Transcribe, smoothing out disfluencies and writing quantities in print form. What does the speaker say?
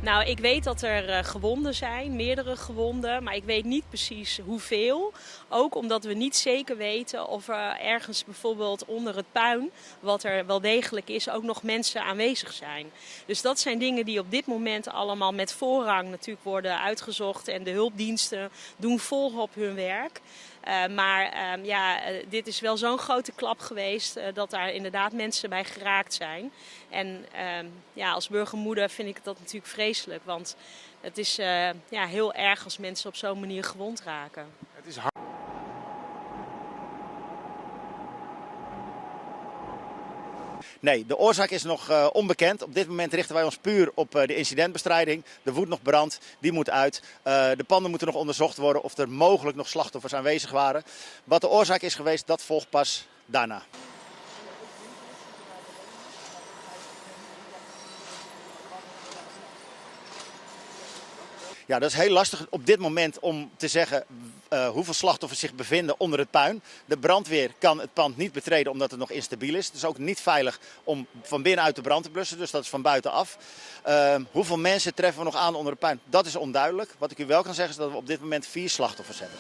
Nou, ik weet dat er gewonden zijn, meerdere gewonden, maar ik weet niet precies hoeveel. Ook omdat we niet zeker weten of er ergens bijvoorbeeld onder het puin, wat er wel degelijk is, ook nog mensen aanwezig zijn. Dus dat zijn dingen die op dit moment allemaal met voorrang natuurlijk worden uitgezocht en de hulpdiensten doen volop hun werk. Dit is wel zo'n grote klap geweest dat daar inderdaad mensen bij geraakt zijn. En als burgermoeder vind ik dat natuurlijk vreselijk. Want het is heel erg als mensen op zo'n manier gewond raken. Het is hard. Nee, de oorzaak is nog onbekend. Op dit moment richten wij ons puur op de incidentbestrijding. Er woedt nog brand, die moet uit. De panden moeten nog onderzocht worden of er mogelijk nog slachtoffers aanwezig waren. Wat de oorzaak is geweest, dat volgt pas daarna. Ja, dat is heel lastig op dit moment om te zeggen hoeveel slachtoffers zich bevinden onder het puin. De brandweer kan het pand niet betreden omdat het nog instabiel is. Het is ook niet veilig om van binnenuit de brand te blussen, dus dat is van buitenaf. Hoeveel mensen treffen we nog aan onder het puin? Dat is onduidelijk. Wat ik u wel kan zeggen is dat we op dit moment 4 slachtoffers hebben.